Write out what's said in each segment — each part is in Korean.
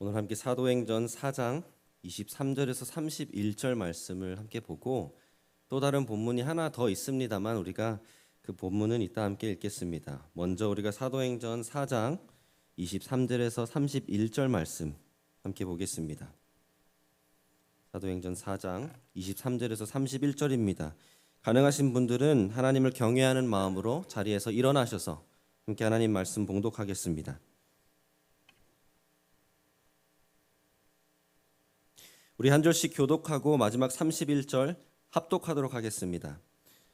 오늘 함께 사도행전 4장 23절에서 31절 말씀을 함께 보고 또 다른 본문이 하나 더 있습니다만 우리가 그 본문은 이따 함께 읽겠습니다. 먼저 우리가 사도행전 4장 23절에서 31절 말씀 함께 보겠습니다. 사도행전 4장 23절에서 31절입니다. 가능하신 분들은 하나님을 경외하는 마음으로 자리에서 일어나셔서 함께 하나님 말씀 봉독하겠습니다. 우리 한 절씩 교독하고 마지막 31절 합독하도록 하겠습니다.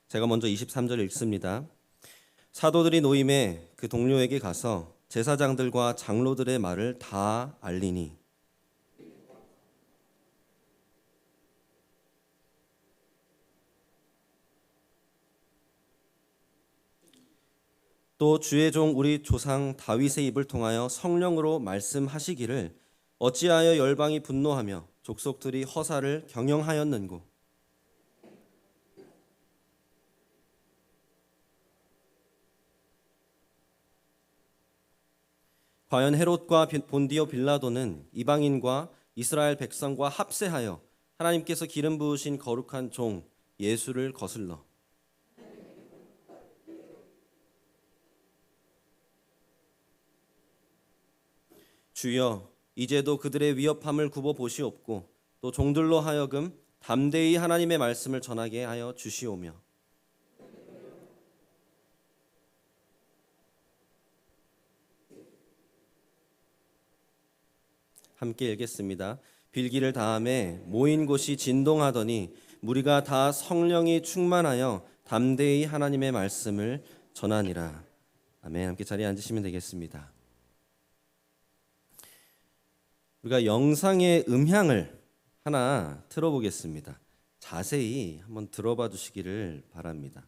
제가 먼저 23절 읽습니다. 사도들이 노임에 그 동료에게 가서 제사장들과 장로들의 말을 다 알리니 또 주의 종 우리 조상 다윗의 입을 통하여 성령으로 말씀하시기를 어찌하여 열방이 분노하며 족속들이 허사를 경영하였는고 과연 헤롯과 본디오 빌라도는 이방인과 이스라엘 백성과 합세하여 하나님께서 기름 부으신 거룩한 종 예수를 거슬러 주여 이제도 그들의 위협함을 굽어 보시옵고 또 종들로 하여금 담대히 하나님의 말씀을 전하게 하여 주시오며 함께 읽겠습니다. 빌기를 다함에 모인 곳이 진동하더니 무리가 다 성령이 충만하여 담대히 하나님의 말씀을 전하니라. 아멘. 함께 자리에 앉으시면 되겠습니다. 우리가 영상의 음향을 하나 틀어보겠습니다. 자세히 한번 들어봐 주시기를 바랍니다.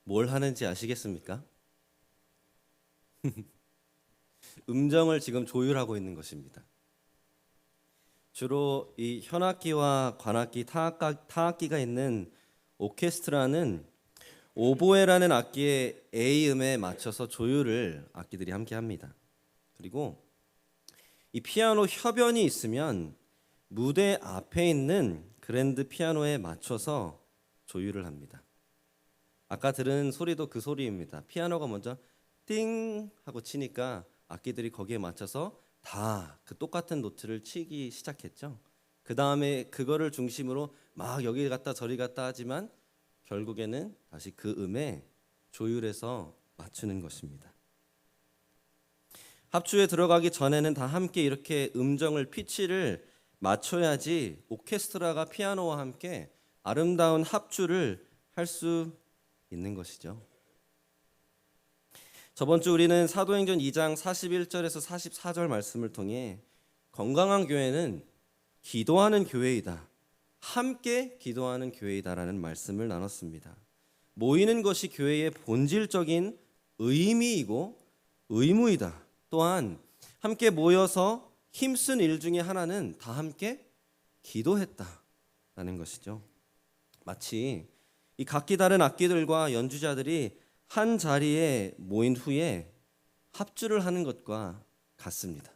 뭘 하는지 아시겠습니까? 음정을 지금 조율하고 있는 것입니다. 주로 이 현악기와 관악기, 타악기가 있는 오케스트라는 오보에라는 악기의 A음에 맞춰서 조율을 악기들이 함께 합니다. 그리고 이 피아노 협연이 있으면 무대 앞에 있는 그랜드 피아노에 맞춰서 조율을 합니다. 아까 들은 소리도 그 소리입니다. 피아노가 먼저 띵 하고 치니까 악기들이 거기에 맞춰서 다 그 똑같은 노트를 치기 시작했죠. 그 다음에 그거를 중심으로 막 여기 갔다 저리 갔다 하지만 결국에는 다시 그 음에 조율해서 맞추는 것입니다. 합주에 들어가기 전에는 다 함께 이렇게 음정을 피치를 맞춰야지 오케스트라가 피아노와 함께 아름다운 합주를 할 수 있는 것이죠. 저번 주 우리는 사도행전 2장 41절에서 44절 말씀을 통해 건강한 교회는 기도하는 교회이다. 함께 기도하는 교회이다라는 말씀을 나눴습니다. 모이는 것이 교회의 본질적인 의미이고 의무이다. 또한 함께 모여서 힘쓴 일 중에 하나는 다 함께 기도했다라는 것이죠. 마치 이 각기 다른 악기들과 연주자들이 한 자리에 모인 후에 합주를 하는 것과 같습니다.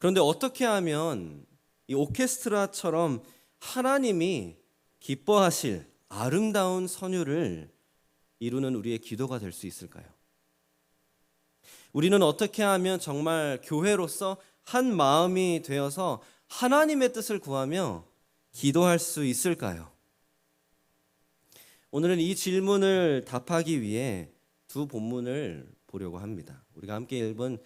그런데 어떻게 하면 이 오케스트라처럼 하나님이 기뻐하실 아름다운 선율을 이루는 우리의 기도가 될 수 있을까요? 우리는 어떻게 하면 정말 교회로서 한 마음이 되어서 하나님의 뜻을 구하며 기도할 수 있을까요? 오늘은 이 질문을 답하기 위해 두 본문을 보려고 합니다. 우리가 함께 읽은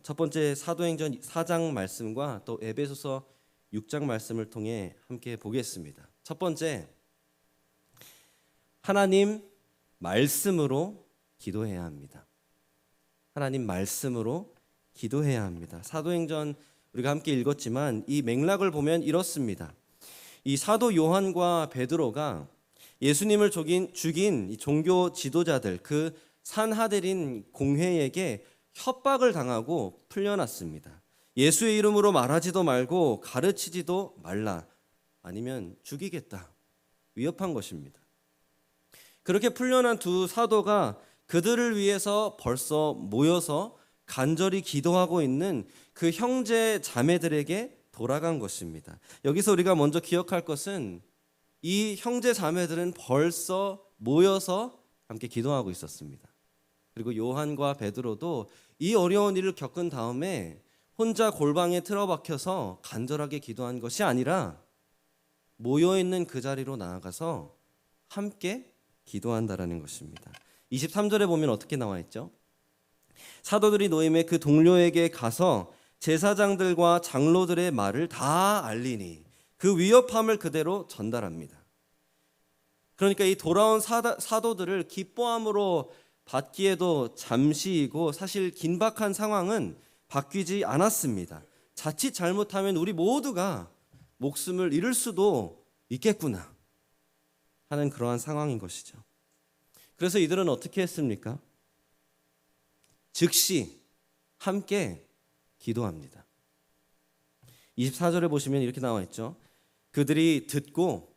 첫 번째 사도행전 4장 말씀과 또 에베소서 6장 말씀을 통해 함께 보겠습니다. 첫 번째, 하나님 말씀으로 기도해야 합니다. 하나님 말씀으로 기도해야 합니다. 사도행전 우리가 함께 읽었지만 이 맥락을 보면 이렇습니다. 이 사도 요한과 베드로가 예수님을 죽인 이 종교 지도자들, 그 산하들인 공회에게 협박을 당하고 풀려났습니다. 예수의 이름으로 말하지도 말고 가르치지도 말라, 아니면 죽이겠다, 위협한 것입니다. 그렇게 풀려난 두 사도가 그들을 위해서 벌써 모여서 간절히 기도하고 있는 그 형제 자매들에게 돌아간 것입니다. 여기서 우리가 먼저 기억할 것은 이 형제 자매들은 벌써 모여서 함께 기도하고 있었습니다. 그리고 요한과 베드로도 이 어려운 일을 겪은 다음에 혼자 골방에 틀어박혀서 간절하게 기도한 것이 아니라 모여있는 그 자리로 나아가서 함께 기도한다라는 것입니다. 23절에 보면 어떻게 나와 있죠? 사도들이 노임의 그 동료에게 가서 제사장들과 장로들의 말을 다 알리니 그 위협함을 그대로 전달합니다. 그러니까 이 돌아온 사도들을 기뻐함으로 받기에도 잠시이고 사실 긴박한 상황은 바뀌지 않았습니다. 자칫 잘못하면 우리 모두가 목숨을 잃을 수도 있겠구나 하는 그러한 상황인 것이죠. 그래서 이들은 어떻게 했습니까? 즉시 함께 기도합니다. 24절에 보시면 이렇게 나와 있죠. 그들이 듣고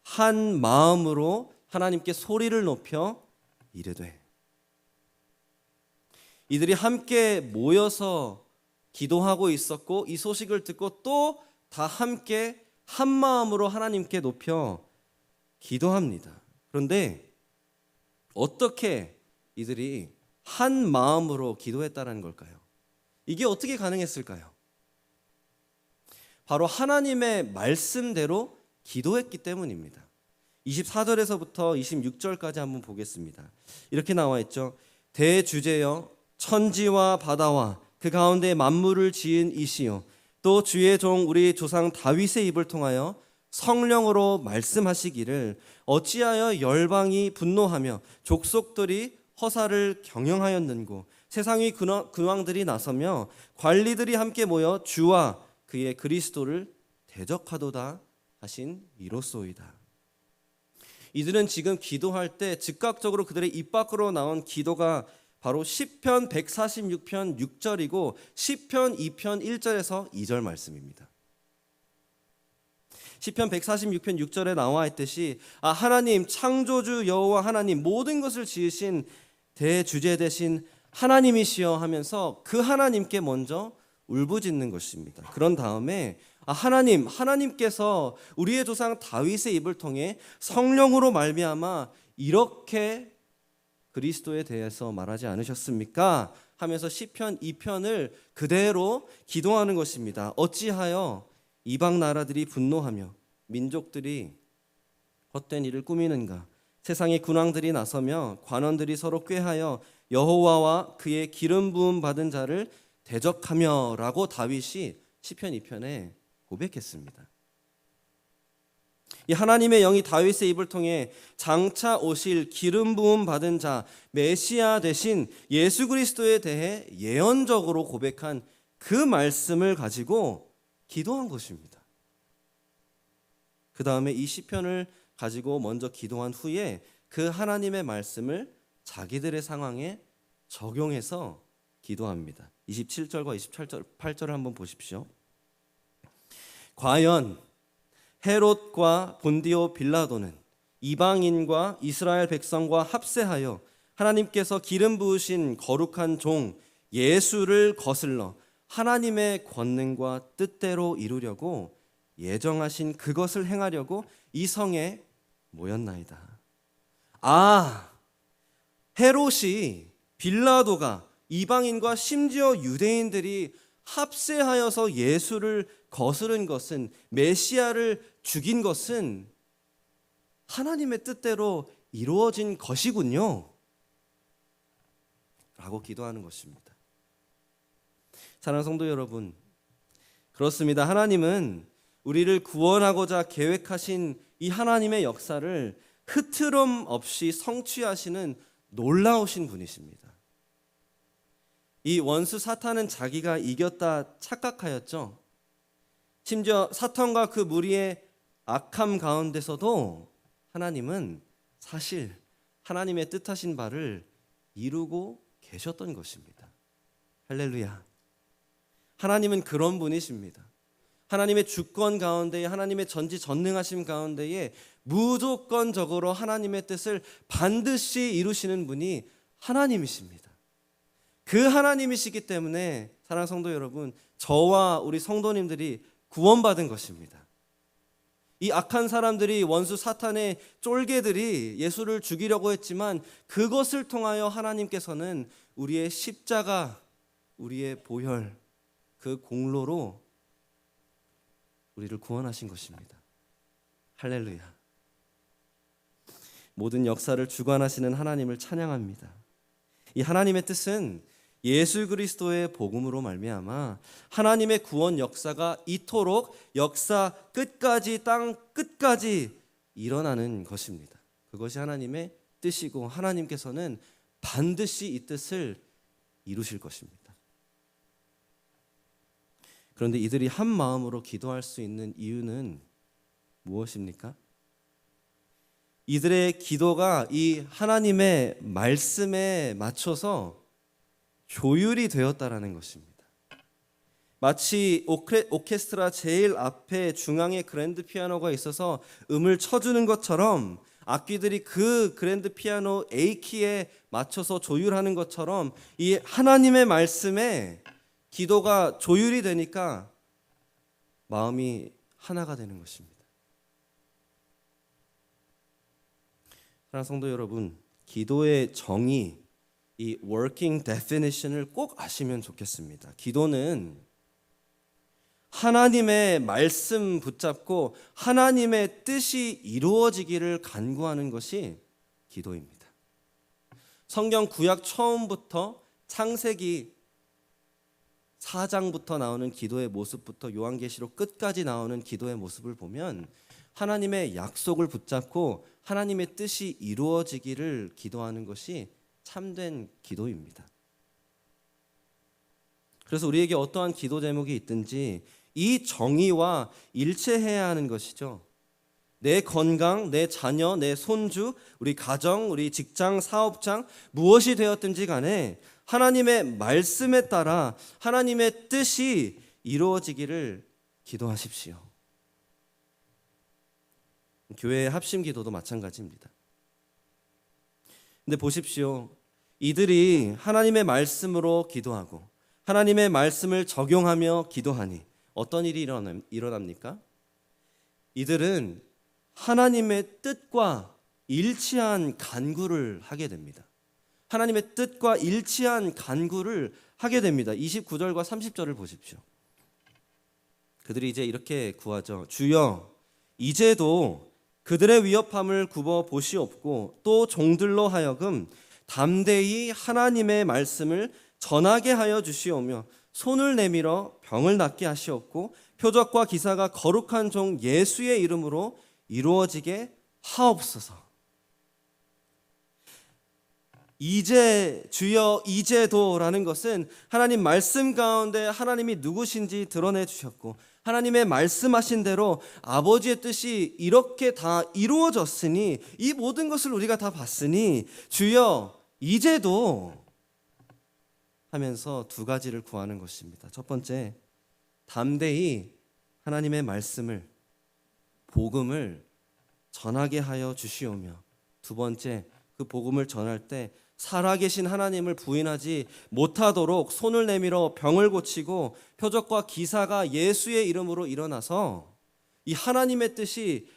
한 마음으로 하나님께 소리를 높여 이르되. 이들이 함께 모여서 기도하고 있었고 이 소식을 듣고 또 다 함께 한 마음으로 하나님께 높여 기도합니다. 그런데 어떻게 이들이 한 마음으로 기도했다는 걸까요? 이게 어떻게 가능했을까요? 바로 하나님의 말씀대로 기도했기 때문입니다. 24절에서부터 26절까지 한번 보겠습니다. 이렇게 나와 있죠. 대주제여 천지와 바다와 그 가운데 만물을 지은 이시요 또 주의 종 우리 조상 다윗의 입을 통하여 성령으로 말씀하시기를 어찌하여 열방이 분노하며 족속들이 허사를 경영하였는고 세상의 근왕들이 나서며 관리들이 함께 모여 주와 그의 그리스도를 대적하도다 하신 이로소이다. 이들은 지금 기도할 때 즉각적으로 그들의 입 밖으로 나온 기도가 바로 시편 146편 6절이고 시편 2편 1절에서 2절 말씀입니다. 시편 146편 6절에 나와 있듯이 하나님 창조주 여호와 하나님 모든 것을 지으신 대주제 되신 하나님이시여 하면서 그 하나님께 먼저 울부짖는 것입니다. 그런 다음에 하나님께서 우리의 조상 다윗의 입을 통해 성령으로 말미암아 이렇게 그리스도에 대해서 말하지 않으셨습니까? 하면서 시편 2편을 그대로 기도하는 것입니다. 어찌하여 이방 나라들이 분노하며 민족들이 헛된 일을 꾸미는가? 세상의 군왕들이 나서며 관원들이 서로 꾀하여 여호와와 그의 기름 부음 받은 자를 대적하며라고 다윗이 시편 2편에 고백했습니다. 이 하나님의 영이 다윗의 입을 통해 장차 오실 기름 부음 받은 자 메시아 되신 예수 그리스도에 대해 예언적으로 고백한 그 말씀을 가지고 기도한 것입니다. 그 다음에 이 시편을 가지고 먼저 기도한 후에 그 하나님의 말씀을 자기들의 상황에 적용해서 기도합니다. 27절과 28절을 한번 보십시오. 과연 헤롯과 본디오 빌라도는 이방인과 이스라엘 백성과 합세하여 하나님께서 기름 부으신 거룩한 종 예수를 거슬러 하나님의 권능과 뜻대로 이루려고 예정하신 그것을 행하려고 이 성에 모였나이다. 아, 헤롯이, 빌라도가, 이방인과 심지어 유대인들이 합세하여서 예수를 거스른 것은, 메시아를 죽인 것은 하나님의 뜻대로 이루어진 것이군요 라고 기도하는 것입니다. 사랑하는 성도 여러분, 그렇습니다. 하나님은 우리를 구원하고자 계획하신 이 하나님의 역사를 흐트럼 없이 성취하시는 놀라우신 분이십니다. 이 원수 사탄은 자기가 이겼다 착각하였죠. 심지어 사탄과 그 무리의 악함 가운데서도 하나님은 사실 하나님의 뜻하신 바를 이루고 계셨던 것입니다. 할렐루야. 하나님은 그런 분이십니다. 하나님의 주권 가운데에, 하나님의 전지전능하심 가운데에 무조건적으로 하나님의 뜻을 반드시 이루시는 분이 하나님이십니다. 그 하나님이시기 때문에 사랑하는 성도 여러분, 저와 우리 성도님들이 구원받은 것입니다. 이 악한 사람들이, 원수 사탄의 쫄개들이 예수를 죽이려고 했지만 그것을 통하여 하나님께서는 우리의 십자가, 우리의 보혈, 그 공로로 우리를 구원하신 것입니다. 할렐루야. 모든 역사를 주관하시는 하나님을 찬양합니다. 이 하나님의 뜻은 예수 그리스도의 복음으로 말미암아 하나님의 구원 역사가 이토록 역사 끝까지, 땅 끝까지 일어나는 것입니다. 그것이 하나님의 뜻이고 하나님께서는 반드시 이 뜻을 이루실 것입니다. 그런데 이들이 한 마음으로 기도할 수 있는 이유는 무엇입니까? 이들의 기도가 이 하나님의 말씀에 맞춰서 조율이 되었다라는 것입니다. 마치 오케스트라 제일 앞에 중앙에 그랜드 피아노가 있어서 음을 쳐주는 것처럼, 악기들이 그 그랜드 피아노 A키에 맞춰서 조율하는 것처럼 이 하나님의 말씀에 기도가 조율이 되니까 마음이 하나가 되는 것입니다. 사랑하는 성도 여러분, 기도의 정의, 이 working definition을 꼭 아시면 좋겠습니다. 기도는 하나님의 말씀 붙잡고 하나님의 뜻이 이루어지기를 간구하는 것이 기도입니다. 성경 구약 처음부터 창세기 4장부터 나오는 기도의 모습부터 요한계시록 끝까지 나오는 기도의 모습을 보면 하나님의 약속을 붙잡고 하나님의 뜻이 이루어지기를 기도하는 것이 참된 기도입니다. 그래서 우리에게 어떠한 기도 제목이 있든지 이 정의와 일치해야 하는 것이죠. 내 건강, 내 자녀, 내 손주, 우리 가정, 우리 직장, 사업장, 무엇이 되었든지 간에 하나님의 말씀에 따라 하나님의 뜻이 이루어지기를 기도하십시오. 교회의 합심 기도도 마찬가지입니다. 근데 보십시오. 이들이 하나님의 말씀으로 기도하고 하나님의 말씀을 적용하며 기도하니 어떤 일이 일어납니까? 이들은 하나님의 뜻과 일치한 간구를 하게 됩니다. 하나님의 뜻과 일치한 간구를 하게 됩니다. 29절과 30절을 보십시오. 그들이 이제 이렇게 구하죠. 주여, 이제도 그들의 위협함을 굽어 보시옵고 또 종들로 하여금 담대히 하나님의 말씀을 전하게 하여 주시오며 손을 내밀어 병을 낫게 하시옵고 표적과 기사가 거룩한 종 예수의 이름으로 이루어지게 하옵소서. 이제, 주여 이제도라는 것은 하나님 말씀 가운데 하나님이 누구신지 드러내 주셨고 하나님의 말씀하신 대로 아버지의 뜻이 이렇게 다 이루어졌으니, 이 모든 것을 우리가 다 봤으니 주여 이제도 하면서 두 가지를 구하는 것입니다. 첫 번째, 담대히 하나님의 말씀을, 복음을 전하게 하여 주시오며, 두 번째, 그 복음을 전할 때 살아계신 하나님을 부인하지 못하도록 손을 내밀어 병을 고치고 표적과 기사가 예수의 이름으로 일어나서 이 하나님의 뜻이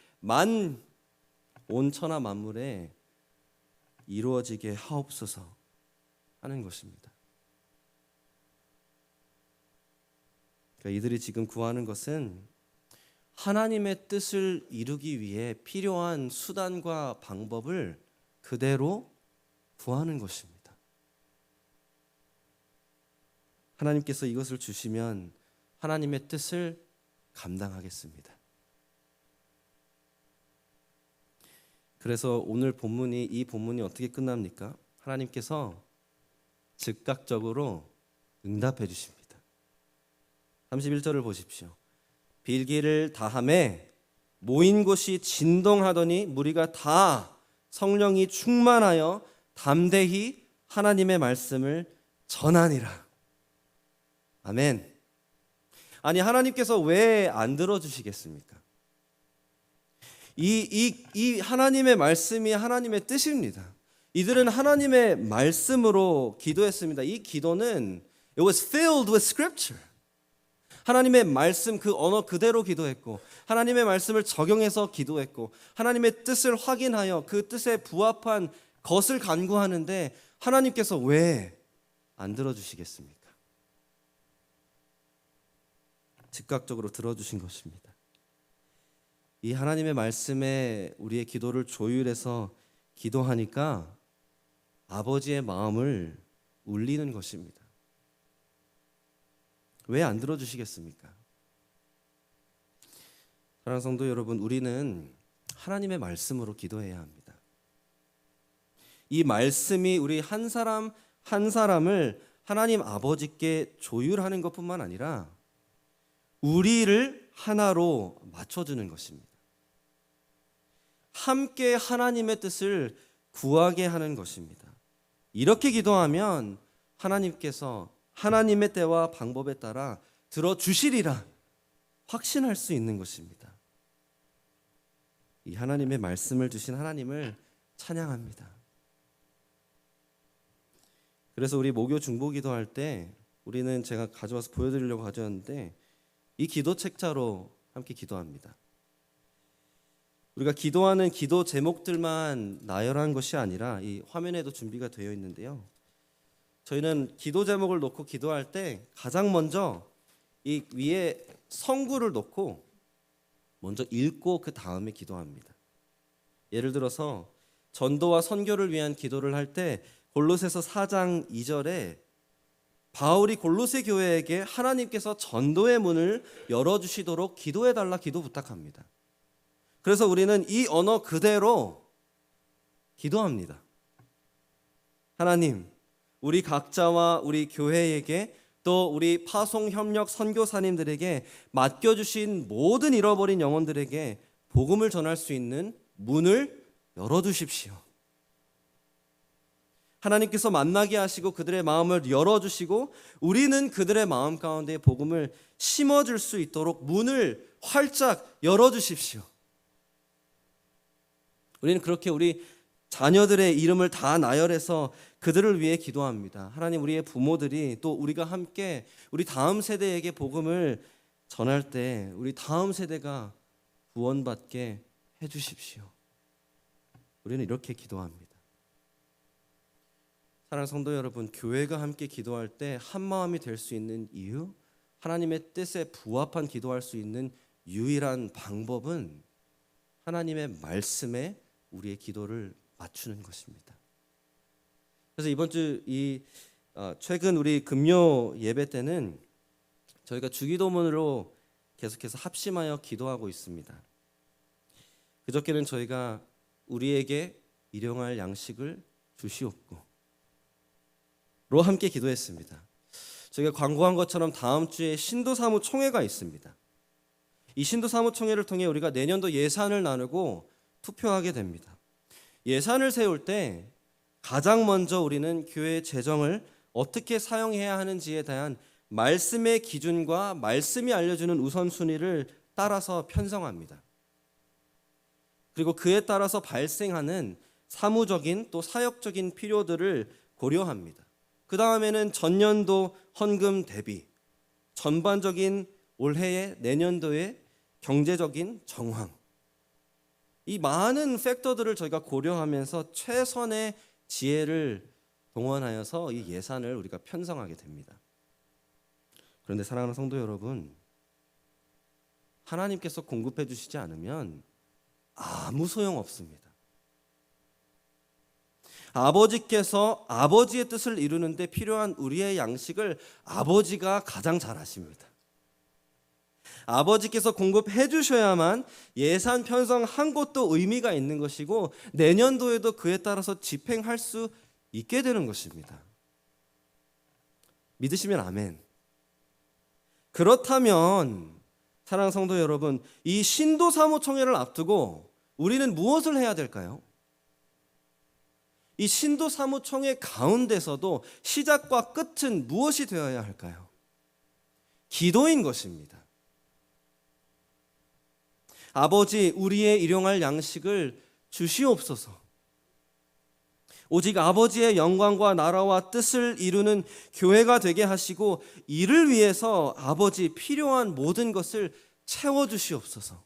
온 천하 만물에 이루어지게 하옵소서 하는 것입니다. 그러니까 이들이 지금 구하는 것은 하나님의 뜻을 이루기 위해 필요한 수단과 방법을 그대로 구하는 것입니다. 하나님께서 이것을 주시면 하나님의 뜻을 감당하겠습니다. 그래서 오늘 이 본문이 어떻게 끝납니까? 하나님께서 즉각적으로 응답해 주십니다. 31절을 보십시오. 빌기를 다함에 모인 곳이 진동하더니 무리가 다 성령이 충만하여 담대히 하나님의 말씀을 전하니라. 아멘. 아니, 하나님께서 왜 안 들어주시겠습니까? 이 하나님의 말씀이 하나님의 뜻입니다. 이들은 하나님의 말씀으로 기도했습니다. 이 기도는 it was filled with scripture. 하나님의 말씀 그 언어 그대로 기도했고 하나님의 말씀을 적용해서 기도했고 하나님의 뜻을 확인하여 그 뜻에 부합한 것을 간구하는데 하나님께서 왜 안 들어주시겠습니까? 즉각적으로 들어주신 것입니다. 이 하나님의 말씀에 우리의 기도를 조율해서 기도하니까 아버지의 마음을 울리는 것입니다. 왜 안 들어주시겠습니까? 사랑하는 성도 여러분, 우리는 하나님의 말씀으로 기도해야 합니다. 이 말씀이 우리 한 사람 한 사람을 하나님 아버지께 조율하는 것뿐만 아니라 우리를 하나로 맞춰주는 것입니다. 함께 하나님의 뜻을 구하게 하는 것입니다. 이렇게 기도하면 하나님께서 하나님의 때와 방법에 따라 들어주시리라 확신할 수 있는 것입니다. 이 하나님의 말씀을 주신 하나님을 찬양합니다. 그래서 우리 목요 중보 기도할 때 우리는 제가 가져와서 보여드리려고 가져왔는데 이 기도 책자로 함께 기도합니다. 우리가 기도하는 기도 제목들만 나열한 것이 아니라 이 화면에도 준비가 되어 있는데요. 저희는 기도 제목을 놓고 기도할 때 가장 먼저 이 위에 성구를 놓고 먼저 읽고 그 다음에 기도합니다. 예를 들어서 전도와 선교를 위한 기도를 할 때 골로새서 4장 2절에 바울이 골로새 교회에게 하나님께서 전도의 문을 열어주시도록 기도해달라 기도 부탁합니다. 그래서 우리는 이 언어 그대로 기도합니다. 하나님, 우리 각자와 우리 교회에게 또 우리 파송협력 선교사님들에게 맡겨주신 모든 잃어버린 영혼들에게 복음을 전할 수 있는 문을 열어주십시오. 하나님께서 만나게 하시고 그들의 마음을 열어주시고 우리는 그들의 마음 가운데 복음을 심어줄 수 있도록 문을 활짝 열어주십시오. 우리는 그렇게 우리 자녀들의 이름을 다 나열해서 그들을 위해 기도합니다. 하나님, 우리의 부모들이 또 우리가 함께 우리 다음 세대에게 복음을 전할 때 우리 다음 세대가 구원받게 해주십시오. 우리는 이렇게 기도합니다. 사랑하는 성도 여러분, 교회가 함께 기도할 때 한마음이 될 수 있는 이유, 하나님의 뜻에 부합한 기도할 수 있는 유일한 방법은 하나님의 말씀에 우리의 기도를 맞추는 것입니다. 그래서 이번 주 최근 우리 금요 예배 때는 저희가 주기도문으로 계속해서 합심하여 기도하고 있습니다. 그저께는 저희가 우리에게 일용할 양식을 주시옵고 로 함께 기도했습니다. 저희가 광고한 것처럼 다음 주에 신도사무 총회가 있습니다. 이 신도사무 총회를 통해 우리가 내년도 예산을 나누고 투표하게 됩니다. 예산을 세울 때 가장 먼저 우리는 교회의 재정을 어떻게 사용해야 하는지에 대한 말씀의 기준과 말씀이 알려주는 우선순위를 따라서 편성합니다. 그리고 그에 따라서 발생하는 사무적인 또 사역적인 필요들을 고려합니다. 그 다음에는 전년도 헌금 대비, 전반적인 올해의 내년도의 경제적인 정황, 이 많은 팩터들을 저희가 고려하면서 최선의 지혜를 동원하여서 이 예산을 우리가 편성하게 됩니다. 그런데 사랑하는 성도 여러분, 하나님께서 공급해 주시지 않으면 아무 소용 없습니다. 아버지께서 아버지의 뜻을 이루는데 필요한 우리의 양식을 아버지가 가장 잘 아십니다. 아버지께서 공급해 주셔야만 예산 편성한 것도 의미가 있는 것이고 내년도에도 그에 따라서 집행할 수 있게 되는 것입니다. 믿으시면 아멘. 그렇다면 사랑하는 성도 여러분, 이 신도 사무총회를 앞두고 우리는 무엇을 해야 될까요? 이 신도 사무총회 가운데서도 시작과 끝은 무엇이 되어야 할까요? 기도인 것입니다. 아버지, 우리의 일용할 양식을 주시옵소서. 오직 아버지의 영광과 나라와 뜻을 이루는 교회가 되게 하시고 이를 위해서 아버지 필요한 모든 것을 채워주시옵소서.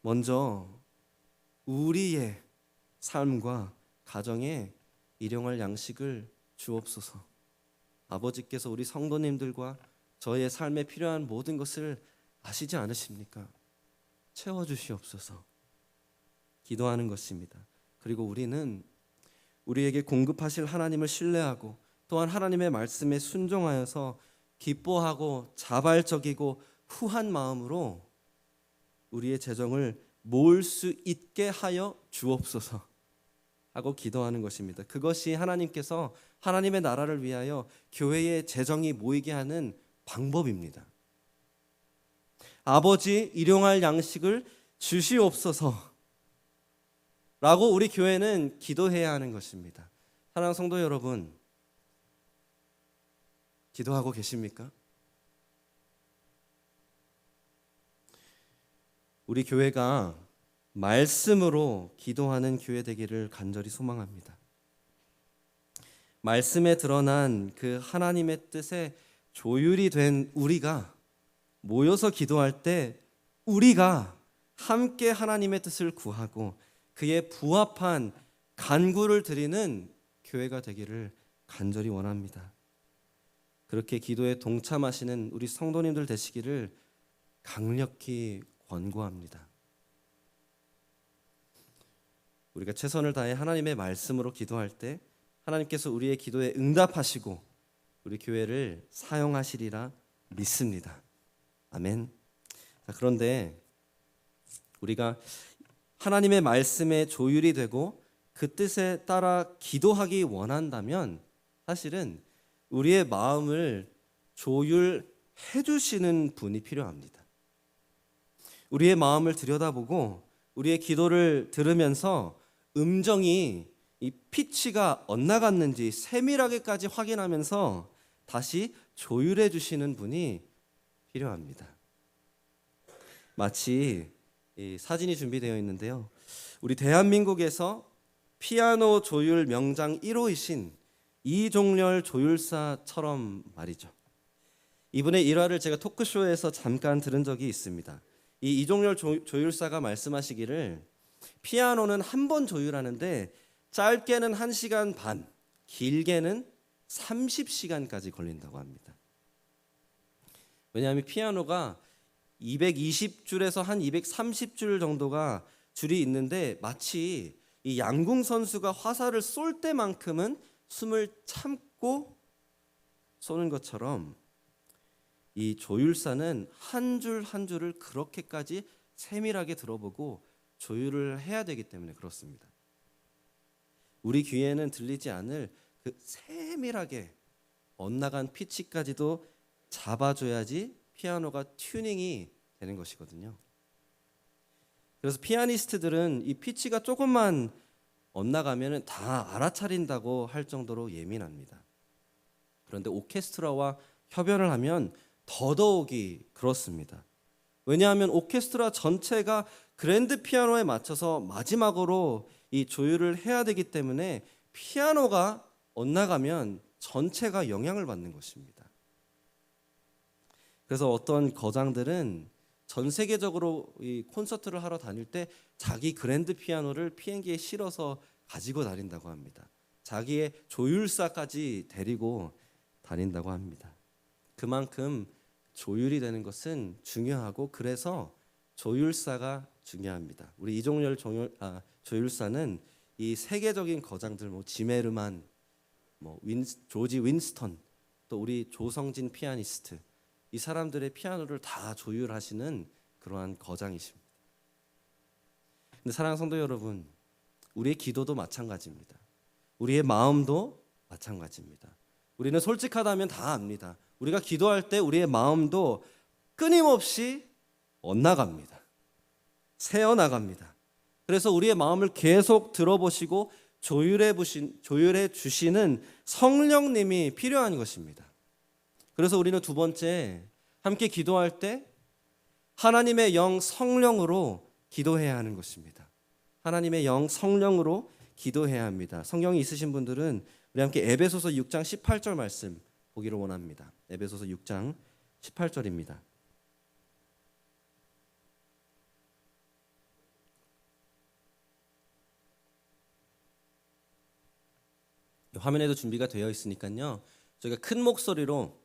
먼저 우리의 삶과 가정에 일용할 양식을 주옵소서. 아버지께서 우리 성도님들과 저의 삶에 필요한 모든 것을 아시지 않으십니까? 채워주시옵소서. 기도하는 것입니다. 그리고 우리는 우리에게 공급하실 하나님을 신뢰하고 또한 하나님의 말씀에 순종하여서 기뻐하고 자발적이고 후한 마음으로 우리의 재정을 모을 수 있게 하여 주옵소서 하고 기도하는 것입니다. 그것이 하나님께서 하나님의 나라를 위하여 교회의 재정이 모이게 하는 방법입니다. 아버지, 일용할 양식을 주시옵소서 라고 우리 교회는 기도해야 하는 것입니다. 사랑하는 성도 여러분, 기도하고 계십니까? 우리 교회가 말씀으로 기도하는 교회 되기를 간절히 소망합니다. 말씀에 드러난 그 하나님의 뜻에 조율이 된 우리가 모여서 기도할 때 우리가 함께 하나님의 뜻을 구하고 그에 부합한 간구를 드리는 교회가 되기를 간절히 원합니다. 그렇게 기도에 동참하시는 우리 성도님들 되시기를 강력히 권고합니다. 우리가 최선을 다해 하나님의 말씀으로 기도할 때 하나님께서 우리의 기도에 응답하시고 우리 교회를 사용하시리라 믿습니다. 아멘. 그런데 우리가 하나님의 말씀에 조율이 되고 그 뜻에 따라 기도하기 원한다면 사실은 우리의 마음을 조율해 주시는 분이 필요합니다. 우리의 마음을 들여다보고 우리의 기도를 들으면서 음정이 이 피치가 엇나갔는지 세밀하게까지 확인하면서 다시 조율해 주시는 분이 필요합니다. 마치 이 사진이 준비되어 있는데요. 우리 대한민국에서 피아노 조율 명장 1호이신 이종렬 조율사처럼 말이죠. 이분의 일화를 제가 토크쇼에서 잠깐 들은 적이 있습니다. 이 이종렬 조율사가 말씀하시기를 피아노는 한 번 조율하는데 짧게는 1시간 반, 길게는 30시간까지 걸린다고 합니다. 왜냐하면 피아노가 220줄에서 한 230줄 정도가 줄이 있는데 마치 이 양궁 선수가 화살을 쏠 때만큼은 숨을 참고 쏘는 것처럼 이 조율사는 한 줄 한 줄을 그렇게까지 세밀하게 들어보고 조율을 해야 되기 때문에 그렇습니다. 우리 귀에는 들리지 않을 그 세밀하게 엇나간 피치까지도 잡아줘야지 피아노가 튜닝이 되는 것이거든요. 그래서 피아니스트들은 이 피치가 조금만 엇나가면 다 알아차린다고 할 정도로 예민합니다. 그런데 오케스트라와 협연을 하면 더더욱이 그렇습니다. 왜냐하면 오케스트라 전체가 그랜드 피아노에 맞춰서 마지막으로 이 조율을 해야 되기 때문에 피아노가 엇나가면 전체가 영향을 받는 것입니다. 그래서 어떤 거장들은 전 세계적으로 이 콘서트를 하러 다닐 때 자기 그랜드 피아노를 비행기에 실어서 가지고 다닌다고 합니다. 자기의 조율사까지 데리고 다닌다고 합니다. 그만큼 조율이 되는 것은 중요하고 그래서 조율사가 중요합니다. 우리 이종열 조율사는 이 세계적인 거장들 지메르만, 조지 윈스턴, 또 우리 조성진 피아니스트 이 사람들의 피아노를 다 조율하시는 그러한 거장이십니다. 근데 사랑하는 성도 여러분, 우리의 기도도 마찬가지입니다. 우리의 마음도 마찬가지입니다. 우리는 솔직하다면 다 압니다. 우리가 기도할 때 우리의 마음도 끊임없이 엇나갑니다. 새어나갑니다. 그래서 우리의 마음을 계속 들어보시고 조율해 주시는 성령님이 필요한 것입니다. 그래서 우리는 두 번째, 함께 기도할 때 하나님의 영 성령으로 기도해야 하는 것입니다. 하나님의 영 성령으로 기도해야 합니다. 성경이 있으신 분들은 우리 함께 에베소서 6장 18절 말씀 보기를 원합니다. 에베소서 6장 18절입니다. 화면에도 준비가 되어 있으니까요. 저희가 큰 목소리로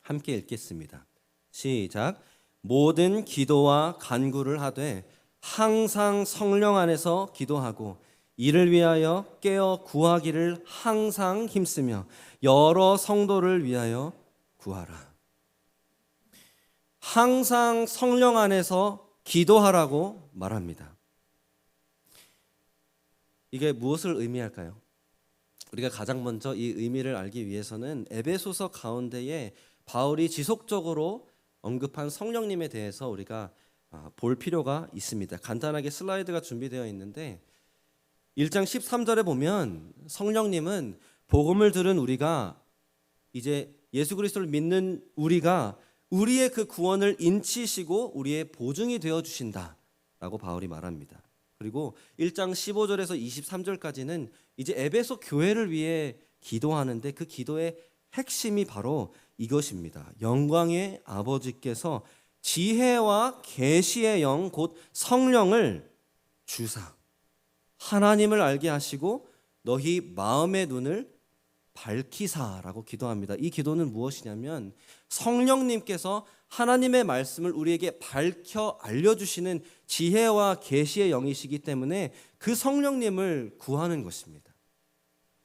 함께 읽겠습니다. 시작. 모든 기도와 간구를 하되 항상 성령 안에서 기도하고 이를 위하여 깨어 구하기를 항상 힘쓰며 여러 성도를 위하여 구하라. 항상 성령 안에서 기도하라고 말합니다. 이게 무엇을 의미할까요? 우리가 가장 먼저 이 의미를 알기 위해서는 에베소서 가운데에 바울이 지속적으로 언급한 성령님에 대해서 우리가 볼 필요가 있습니다. 간단하게 슬라이드가 준비되어 있는데 1장 13절에 보면 성령님은 복음을 들은 우리가 이제 예수 그리스도를 믿는 우리가 우리의 그 구원을 인치시고 우리의 보증이 되어 주신다라고 바울이 말합니다. 그리고 1장 15절에서 23절까지는 이제 에베소 교회를 위해 기도하는데 그 기도의 핵심이 바로 이것입니다. 영광의 아버지께서 지혜와 계시의 영 곧 성령을 주사 하나님을 알게 하시고 너희 마음의 눈을 밝히사라고 기도합니다. 이 기도는 무엇이냐면 성령님께서 하나님의 말씀을 우리에게 밝혀 알려주시는 지혜와 계시의 영이시기 때문에 그 성령님을 구하는 것입니다.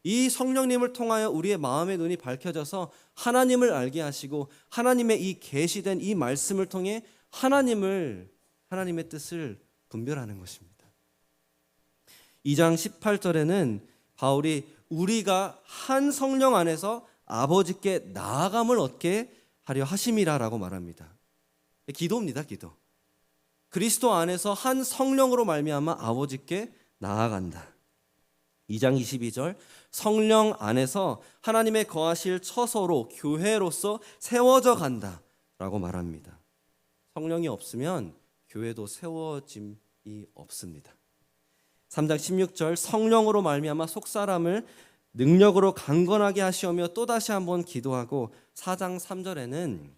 이 성령님을 통하여 우리의 마음의 눈이 밝혀져서 하나님을 알게 하시고 하나님의 이 계시된 이 말씀을 통해 하나님의 뜻을 분별하는 것입니다. 2장 18절에는 바울이 우리가 한 성령 안에서 아버지께 나아감을 얻게 하려 하심이라라고 말합니다. 기도입니다, 기도. 그리스도 안에서 한 성령으로 말미암아 아버지께 나아간다. 2장 22절 성령 안에서 하나님의 거하실 처소로 교회로서 세워져 간다라고 말합니다. 성령이 없으면 교회도 세워짐이 없습니다. 3장 16절 성령으로 말미암아 속사람을 능력으로 강건하게 하시오며 또다시 한번 기도하고 4장 3절에는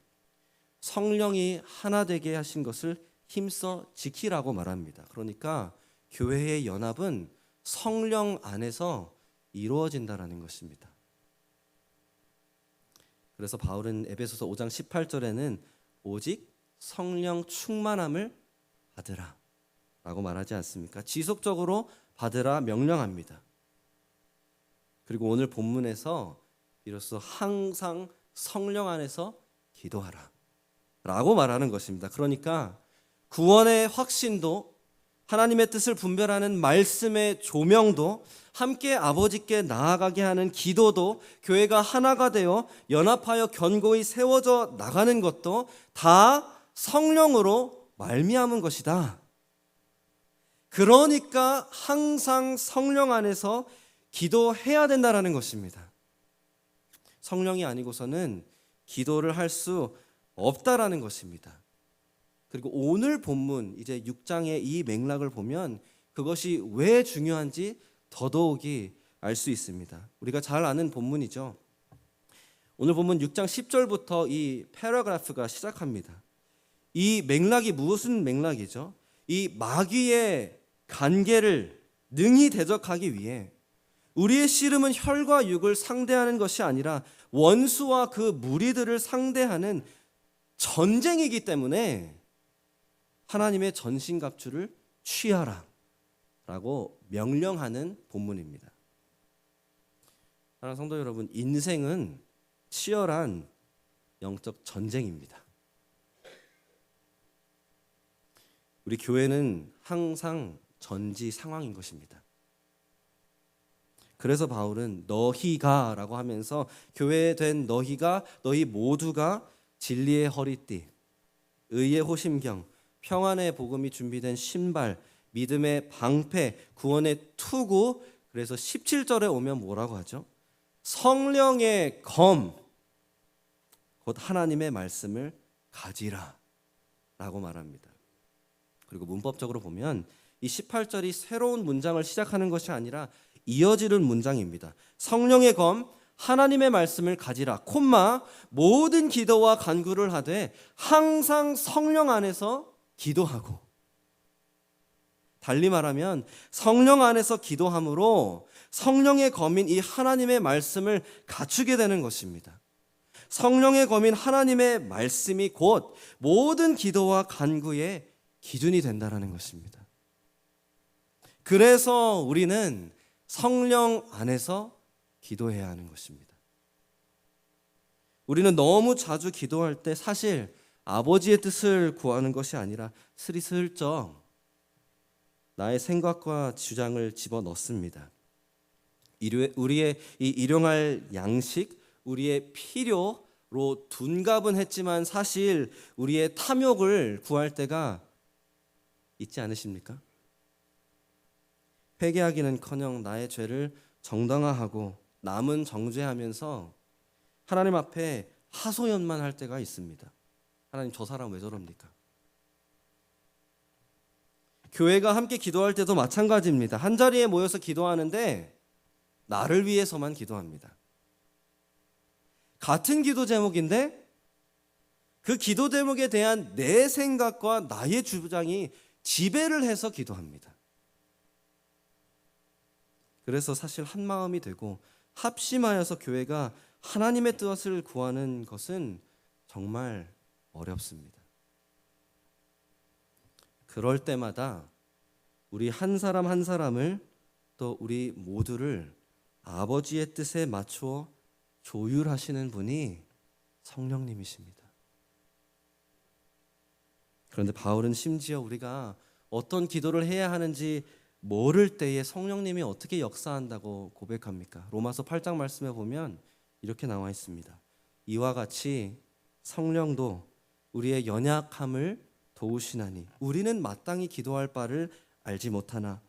성령이 하나 되게 하신 것을 힘써 지키라고 말합니다. 그러니까 교회의 연합은 성령 안에서 이루어진다라는 것입니다. 그래서 바울은 에베소서 5장 18절에는 오직 성령 충만함을 받으라 라고 말하지 않습니까? 지속적으로 받으라 명령합니다. 그리고 오늘 본문에서 이로써 항상 성령 안에서 기도하라 라고 말하는 것입니다. 그러니까 구원의 확신도 하나님의 뜻을 분별하는 말씀의 조명도 함께 아버지께 나아가게 하는 기도도 교회가 하나가 되어 연합하여 견고히 세워져 나가는 것도 다 성령으로 말미암은 것이다. 그러니까 항상 성령 안에서 기도해야 된다라는 것입니다. 성령이 아니고서는 기도를 할 수 없다라는 것입니다. 그리고 오늘 본문 이제 6장의 이 맥락을 보면 그것이 왜 중요한지 더더욱이 알 수 있습니다. 우리가 잘 아는 본문이죠. 오늘 본문 6장 10절부터 이 패러그래프가 시작합니다. 이 맥락이 무슨 맥락이죠? 이 마귀의 간계를 능히 대적하기 위해 우리의 씨름은 혈과 육을 상대하는 것이 아니라 원수와 그 무리들을 상대하는 전쟁이기 때문에 하나님의 전신갑주를 취하라 라고 명령하는 본문입니다. 사랑하는 성도 여러분, 인생은 치열한 영적 전쟁입니다. 우리 교회는 항상 전지 상황인 것입니다. 그래서 바울은 너희가 라고 하면서 교회에 된 너희가 너희 모두가 진리의 허리띠, 의의 호심경, 평안의 복음이 준비된 신발, 믿음의 방패, 구원의 투구. 그래서 17절에 오면 뭐라고 하죠? 성령의 검, 곧 하나님의 말씀을 가지라 라고 말합니다. 그리고 문법적으로 보면 이 18절이 새로운 문장을 시작하는 것이 아니라 이어지는 문장입니다. 성령의 검, 하나님의 말씀을 가지라, 콤마, 모든 기도와 간구를 하되 항상 성령 안에서 기도하고. 달리 말하면 성령 안에서 기도함으로 성령의 검인 이 하나님의 말씀을 갖추게 되는 것입니다. 성령의 검인 하나님의 말씀이 곧 모든 기도와 간구의 기준이 된다는 것입니다. 그래서 우리는 성령 안에서 기도해야 하는 것입니다. 우리는 너무 자주 기도할 때 사실 아버지의 뜻을 구하는 것이 아니라 스리슬쩍 나의 생각과 주장을 집어넣습니다. 우리의 이 일용할 양식, 우리의 필요로 둔갑은 했지만 사실 우리의 탐욕을 구할 때가 있지 않으십니까? 회개하기는커녕 나의 죄를 정당화하고 남은 정죄하면서 하나님 앞에 하소연만 할 때가 있습니다. 하나님, 저 사람 왜 저럽니까? 교회가 함께 기도할 때도 마찬가지입니다. 한자리에 모여서 기도하는데 나를 위해서만 기도합니다. 같은 기도 제목인데 그 기도 제목에 대한 내 생각과 나의 주장이 지배를 해서 기도합니다. 그래서 사실 한 마음이 되고 합심하여서 교회가 하나님의 뜻을 구하는 것은 정말 어렵습니다. 그럴 때마다 우리 한 사람 한 사람을 또 우리 모두를 아버지의 뜻에 맞추어 조율하시는 분이 성령님이십니다. 그런데 바울은 심지어 우리가 어떤 기도를 해야 하는지 모를 때에 성령님이 어떻게 역사한다고 고백합니까? 로마서 8장 말씀에 보면 이렇게 나와 있습니다. 이와 같이 성령도 우리의 연약함을 도우시나니 우리는 마땅히 기도할 바를 알지 못하나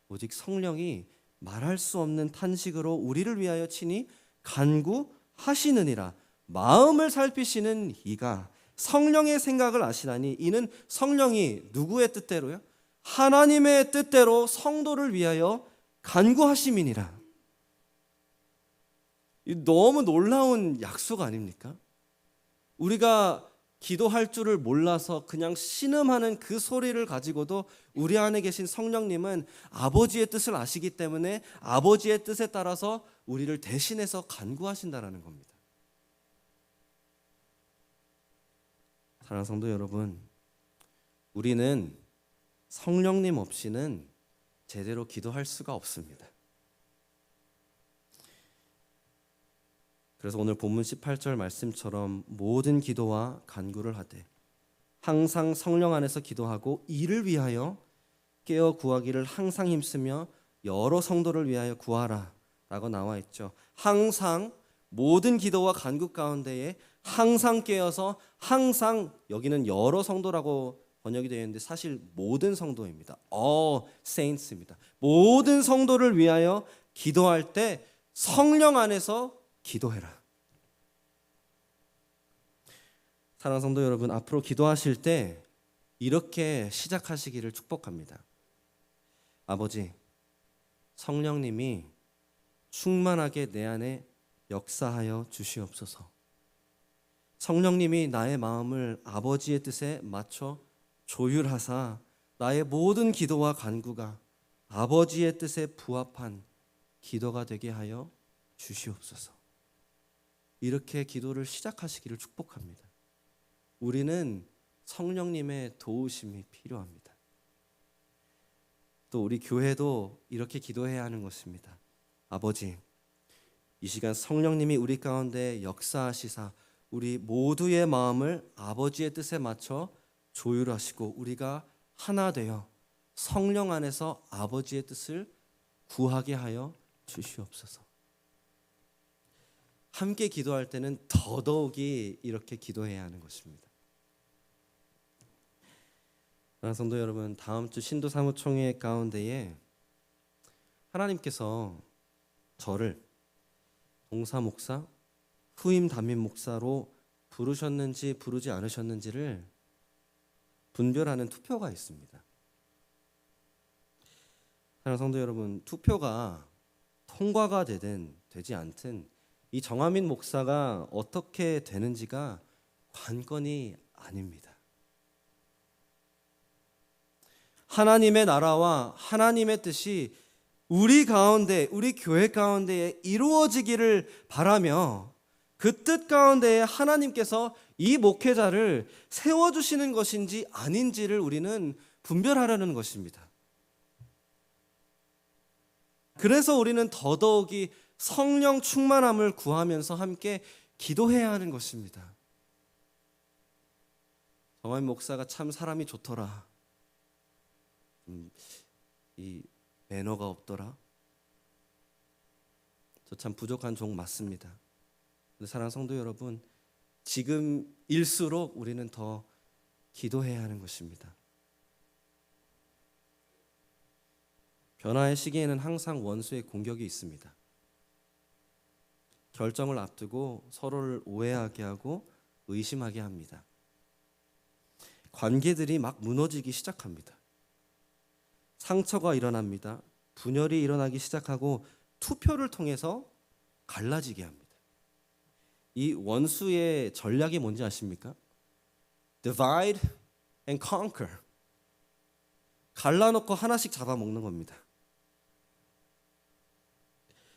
오직 성령이 말할 수 없는 탄식으로 우리를 위하여 친히 간구하시느니라. 마음을 살피시는 이가 성령의 생각을 아시나니 이는 성령이 누구의 뜻대로요? 하나님의 뜻대로 성도를 위하여 간구하심이니라. 너무 놀라운 약속 아닙니까? 우리가 기도할 줄을 몰라서 그냥 신음하는 그 소리를 가지고도 우리 안에 계신 성령님은 아버지의 뜻을 아시기 때문에 아버지의 뜻에 따라서 우리를 대신해서 간구하신다라는 겁니다. 사랑하는 성도 여러분, 우리는 성령님 없이는 제대로 기도할 수가 없습니다. 그래서 오늘 본문 18절 말씀처럼 모든 기도와 간구를 하되 항상 성령 안에서 기도하고 이를 위하여 깨어 구하기를 항상 힘쓰며 여러 성도를 위하여 구하라 라고 나와 있죠. 항상 모든 기도와 간구 가운데에 항상 깨어서 항상, 여기는 여러 성도라고 번역이 되어 있는데 사실 모든 성도입니다. All saints입니다. 모든 성도를 위하여 기도할 때 성령 안에서 기도해라. 사랑하는 성도 여러분, 앞으로 기도하실 때 이렇게 시작하시기를 축복합니다. 아버지, 성령님이 충만하게 내 안에 역사하여 주시옵소서. 성령님이 나의 마음을 아버지의 뜻에 맞춰 조율하사 나의 모든 기도와 간구가 아버지의 뜻에 부합한 기도가 되게 하여 주시옵소서. 이렇게 기도를 시작하시기를 축복합니다. 우리는 성령님의 도우심이 필요합니다. 또 우리 교회도 이렇게 기도해야 하는 것입니다. 아버지, 이 시간 성령님이 우리 가운데 역사하시사 우리 모두의 마음을 아버지의 뜻에 맞춰 조율하시고 우리가 하나 되어 성령 안에서 아버지의 뜻을 구하게 하여 주시옵소서. 함께 기도할 때는 더더욱이 이렇게 기도해야 하는 것입니다. 성도 여러분, 다음 주 신도 사무총회 가운데에 하나님께서 저를 동사 목사, 후임 담임 목사로 부르셨는지 부르지 않으셨는지를 분별하는 투표가 있습니다. 사랑하는 성도 여러분, 투표가 통과가 되든 되지 않든 이 정하민 목사가 어떻게 되는지가 관건이 아닙니다. 하나님의 나라와 하나님의 뜻이 우리 가운데, 우리 교회 가운데에 이루어지기를 바라며 그 뜻 가운데에 하나님께서 이 목회자를 세워주시는 것인지 아닌지를 우리는 분별하려는 것입니다. 그래서 우리는 더더욱이 성령 충만함을 구하면서 함께 기도해야 하는 것입니다. 정한 목사가 참 사람이 좋더라. 이 매너가 없더라. 저 참 부족한 종 맞습니다. 근데 사랑하는 성도 여러분, 지금일수록 우리는 더 기도해야 하는 것입니다. 변화의 시기에는 항상 원수의 공격이 있습니다. 결정을 앞두고 서로를 오해하게 하고 의심하게 합니다. 관계들이 막 무너지기 시작합니다. 상처가 일어납니다. 분열이 일어나기 시작하고 투표를 통해서 갈라지게 합니다. 이 원수의 전략이 뭔지 아십니까? Divide and conquer. 갈라놓고 하나씩 잡아먹는 겁니다.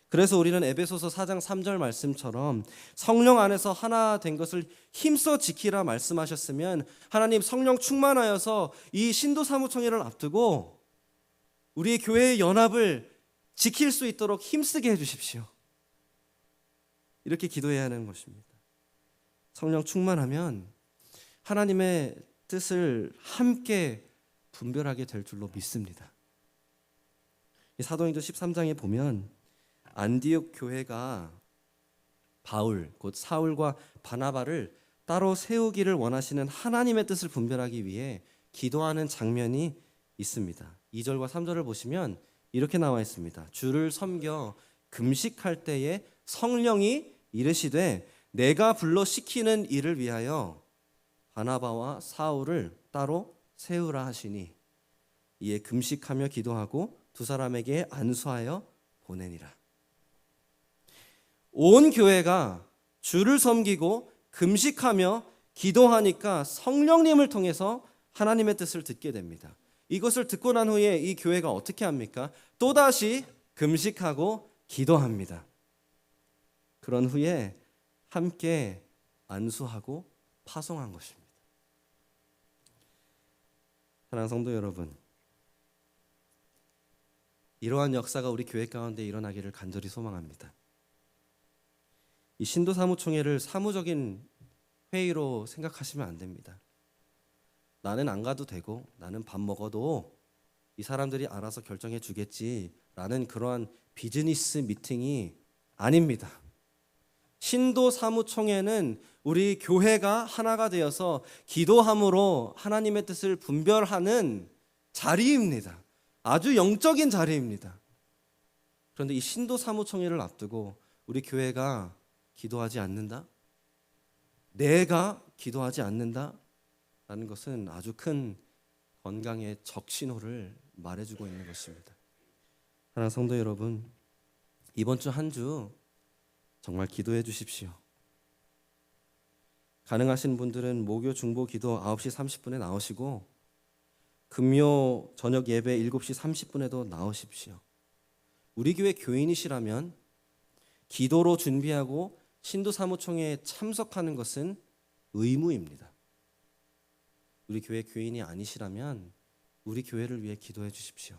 그래서 우리는 에베소서 4장 3절 말씀처럼 성령 안에서 하나 된 것을 힘써 지키라 말씀하셨으면 하나님 성령 충만하여서 이 신도 사무총회를 앞두고 우리의 교회의 연합을 지킬 수 있도록 힘쓰게 해주십시오. 이렇게 기도해야 하는 것입니다. 성령 충만하면 하나님의 뜻을 함께 분별하게 될 줄로 믿습니다. 사도행전 13장에 보면 안디옥 교회가 바울, 곧 사울과 바나바를 따로 세우기를 원하시는 하나님의 뜻을 분별하기 위해 기도하는 장면이 있습니다. 2절과 3절을 보시면 이렇게 나와 있습니다. 주를 섬겨 금식할 때에 성령이 이르시되 내가 불러 시키는 일을 위하여 바나바와 사울을 따로 세우라 하시니 이에 금식하며 기도하고 두 사람에게 안수하여 보내니라. 온 교회가 주를 섬기고 금식하며 기도하니까 성령님을 통해서 하나님의 뜻을 듣게 됩니다. 이것을 듣고 난 후에 이 교회가 어떻게 합니까? 또다시 금식하고 기도합니다. 그런 후에 함께 안수하고 파송한 것입니다. 사랑하는 성도 여러분, 이러한 역사가 우리 교회 가운데 일어나기를 간절히 소망합니다. 이 신도 사무총회를 사무적인 회의로 생각하시면 안 됩니다. 나는 안 가도 되고 나는 밥 먹어도 이 사람들이 알아서 결정해 주겠지라는 그러한 비즈니스 미팅이 아닙니다. 신도 사무총회는 우리 교회가 하나가 되어서 기도함으로 하나님의 뜻을 분별하는 자리입니다. 아주 영적인 자리입니다. 그런데 이 신도 사무총회를 앞두고 우리 교회가 기도하지 않는다? 내가 기도하지 않는다? 라는 것은 아주 큰 건강의 적신호를 말해주고 있는 것입니다. 사랑하는 성도 여러분, 이번 주 한 주 정말 기도해 주십시오. 가능하신 분들은 목요 중보 기도 9시 30분에 나오시고 금요 저녁 예배 7시 30분에도 나오십시오. 우리 교회 교인이시라면 기도로 준비하고 신도 사무총회에 참석하는 것은 의무입니다. 우리 교회 교인이 아니시라면 우리 교회를 위해 기도해 주십시오.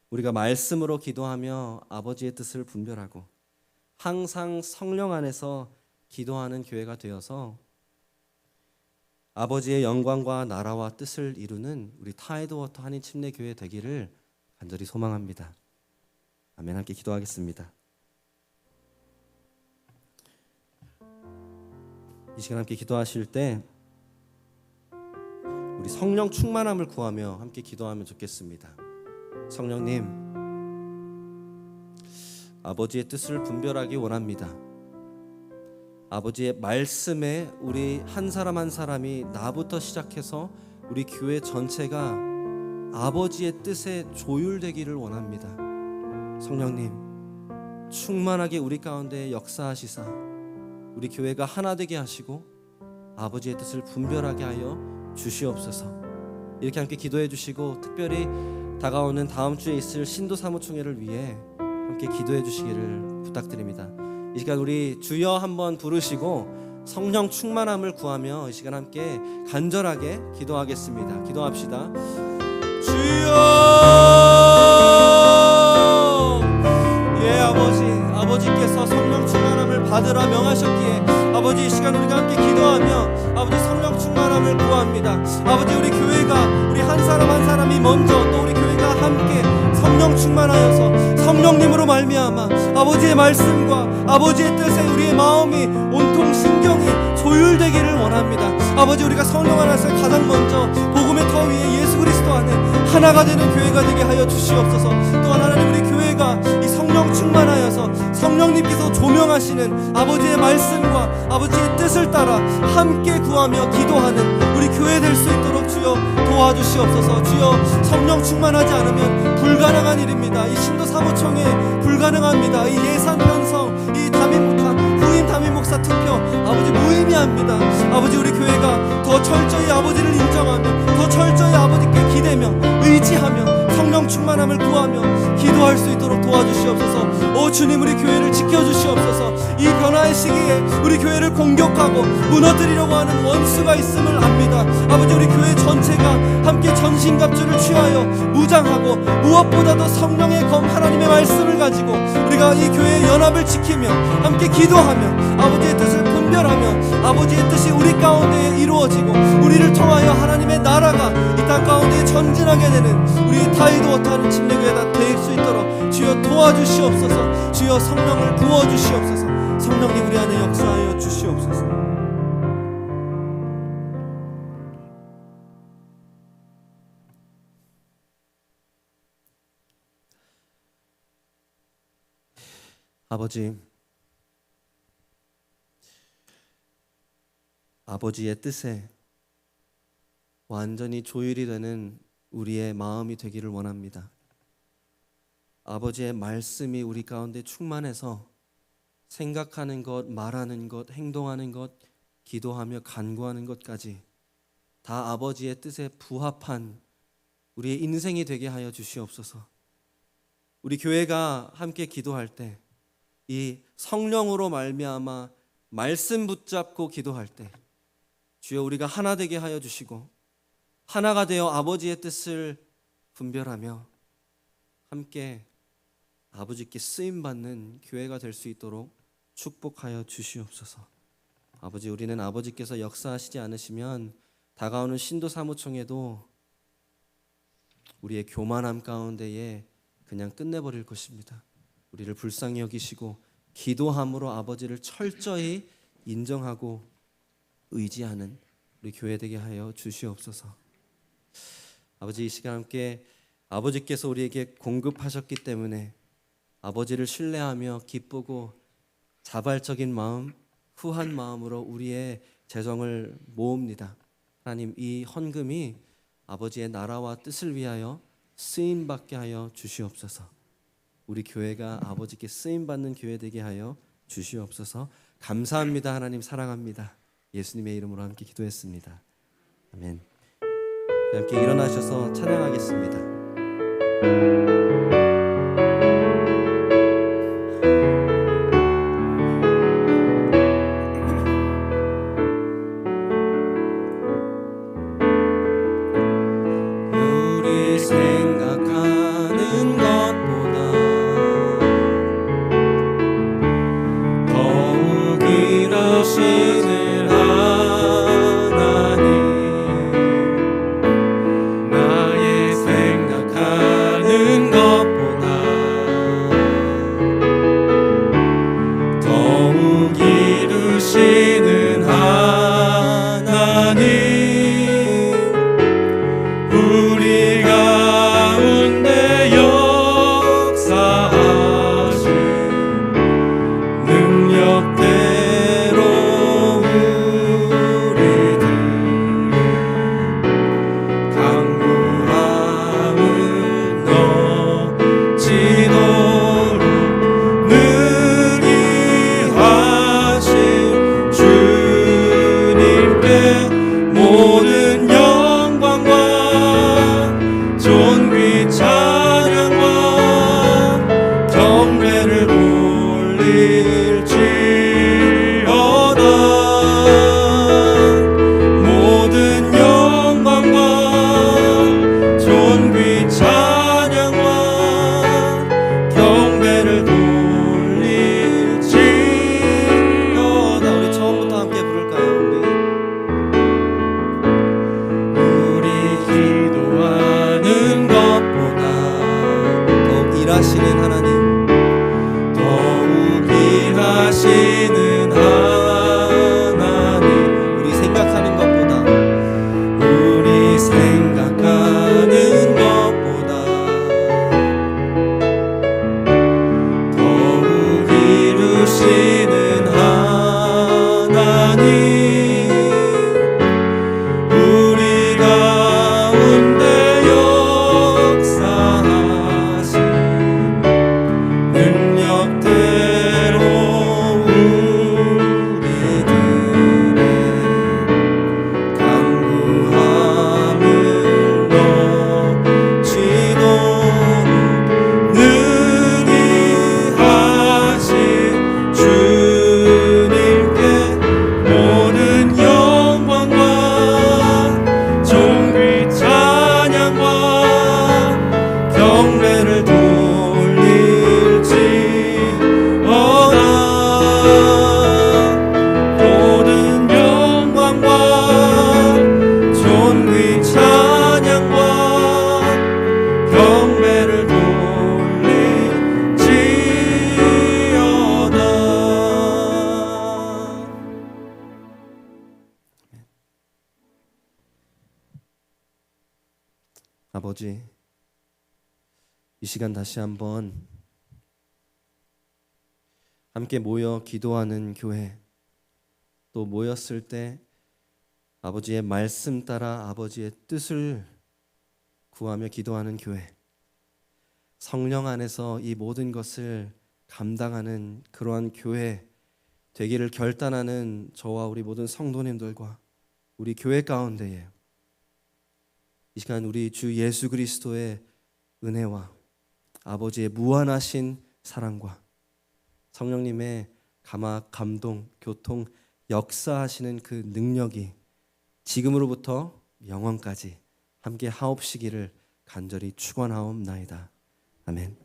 우리가 말씀으로 기도하며 아버지의 뜻을 분별하고 항상 성령 안에서 기도하는 교회가 되어서 아버지의 영광과 나라와 뜻을 이루는 우리 타이드워터 한인 침례교회 되기를 간절히 소망합니다. 아멘. 함께 기도하겠습니다. 이 시간 함께 기도하실 때 우리 성령 충만함을 구하며 함께 기도하면 좋겠습니다. 성령님, 아버지의 뜻을 분별하기 원합니다. 아버지의 말씀에 우리 한 사람 한 사람이 나부터 시작해서 우리 교회 전체가 아버지의 뜻에 조율되기를 원합니다. 성령님, 충만하게 우리 가운데 역사하시사 우리 교회가 하나 되게 하시고 아버지의 뜻을 분별하게 하여 주시옵소서. 이렇게 함께 기도해 주시고 특별히 다가오는 다음 주에 있을 신도 사무총회를 위해 함께 기도해 주시기를 부탁드립니다. 이 시간 우리 주여 한번 부르시고 성령 충만함을 구하며 이 시간 함께 간절하게 기도하겠습니다. 기도합시다. 주여, 예 아버지께서 성령 충만함을 받으라 명하셨기에 아버지 이 시간 우리가 함께 기도하며 아버지 성령 충만함을 구합니다. 아버지 우리 교회가 우리 한 사람 한 사람이 먼저 또 우리 교회가 함께 성령 충만하여서 성령님으로 말미암아 아버지의 말씀과 아버지의 뜻에 우리의 마음이 온통 신경이 조율되기를 원합니다. 아버지 우리가 성령 안에서 가장 먼저 복음의 터 위에 예수 그리스도 안에 하나가 되는 교회가 되게 하여 주시옵소서. 또한 하나님 우리 교회가 이 성령 충만하여서 성령님께서 조명하시는 아버지의 말씀과 아버지의 뜻을 따라 함께 구하며 기도하는 우리 교회 될 수 있도록 주여 도와주시옵소서. 주여 성령 충만하지 않으면 불가능한 일입니다. 이 신도 사무총회 불가능합니다. 이 예산 편성, 이 후임 담임 목사 투표 아버지 무의미합니다. 아버지 우리 교회가 더 철저히 아버지를 인정하며 더 철저히 아버지께 기대며 의지하며 성령 충만함을 구하며 기도할 수 있도록 도와주시옵소서. 오 주님 우리 교회를 지켜주시옵소서. 이 변화의 시기에 우리 교회를 공격하고 무너뜨리려고 하는 원수가 있음을 압니다. 아버지 우리 교회 전체가 함께 전신갑주를 취하여 무장하고 무엇보다도 성령의 검 하나님의 말씀을 가지고 우리가 이 교회의 연합을 지키며 함께 기도하며 아버지의 뜻을 분별하며 아버지의 뜻이 우리 가운데 이루어지고 우리를 통하여 하나님의 나라가 이 땅 가운데 전진하게 되는 우리의 타이드워터 하는 침례교회가 될 수 있도록 주여 도와주시옵소서. 주여 성령을 부어주시옵소서. 성령님 우리 안에 역사하여 주시옵소서. 아버지의 뜻에 완전히 조율이 되는 우리의 마음이 되기를 원합니다. 아버지의 말씀이 우리 가운데 충만해서 생각하는 것, 말하는 것, 행동하는 것, 기도하며 간구하는 것까지 다 아버지의 뜻에 부합한 우리의 인생이 되게 하여 주시옵소서. 우리 교회가 함께 기도할 때 이 성령으로 말미암아 말씀 붙잡고 기도할 때 주여 우리가 하나 되게 하여 주시고 하나가 되어 아버지의 뜻을 분별하며 함께 아버지께 쓰임받는 교회가 될 수 있도록 축복하여 주시옵소서. 아버지 우리는 아버지께서 역사하시지 않으시면 다가오는 신도 사무총회도 우리의 교만함 가운데에 그냥 끝내버릴 것입니다. 우리를 불쌍히 여기시고 기도함으로 아버지를 철저히 인정하고 의지하는 우리 교회 되게 하여 주시옵소서. 아버지 이 시간 함께 아버지께서 우리에게 공급하셨기 때문에 아버지를 신뢰하며 기쁘고 자발적인 마음, 후한 마음으로 우리의 재정을 모읍니다. 하나님, 이 헌금이 아버지의 나라와 뜻을 위하여 쓰임 받게 하여 주시옵소서. 우리 교회가 아버지께 쓰임 받는 교회 되게 하여 주시옵소서. 감사합니다. 하나님 사랑합니다. 예수님의 이름으로 함께 기도했습니다. 아멘. 함께 일어나셔서 찬양하겠습니다. 우리 생각하는 것보다 더욱 이루시는 하나님, 나의 생각하는 것보다 더욱 이루시는 하나님, 우리 가운데 역사하신 능력대로 우리들의 강구함을 넘치도록 능히 하신 주님께 모든 영광과 존귀 찬양과 경배를 돌릴지어다. 모든 영광과 존귀 찬양과 경배를 돌릴지어다. 우리 처음부터 함께 부를까요? 우리 기도하는 것보다 더욱 일하시는 하나님, 더욱 일하시는 하나님, 우리 생각하는 것보다 더욱 이루시는 하나님, 우리 가운데 역사하신 능력대로 우리들의 강구함을 넘치도록 능히 하신 주님께 모든 영광과 존귀 찬양과 경배를 돌릴지어다. 모든 영광과 존귀 찬양과 경배를 돌릴지어다. 아버지, 이 시간 다시 한번 함께 모여 기도하는 교회, 또 모였을 때 아버지의 말씀 따라 아버지의 뜻을 구하며 기도하는 교회, 성령 안에서 이 모든 것을 감당하는 그러한 교회 되기를 결단하는 저와 우리 모든 성도님들과 우리 교회 가운데에 이 시간 우리 주 예수 그리스도의 은혜와 아버지의 무한하신 사랑과 성령님의 감화, 감동, 교통, 역사하시는 그 능력이 지금으로부터 영원까지 함께 하옵시기를 간절히 축원하옵나이다. 아멘.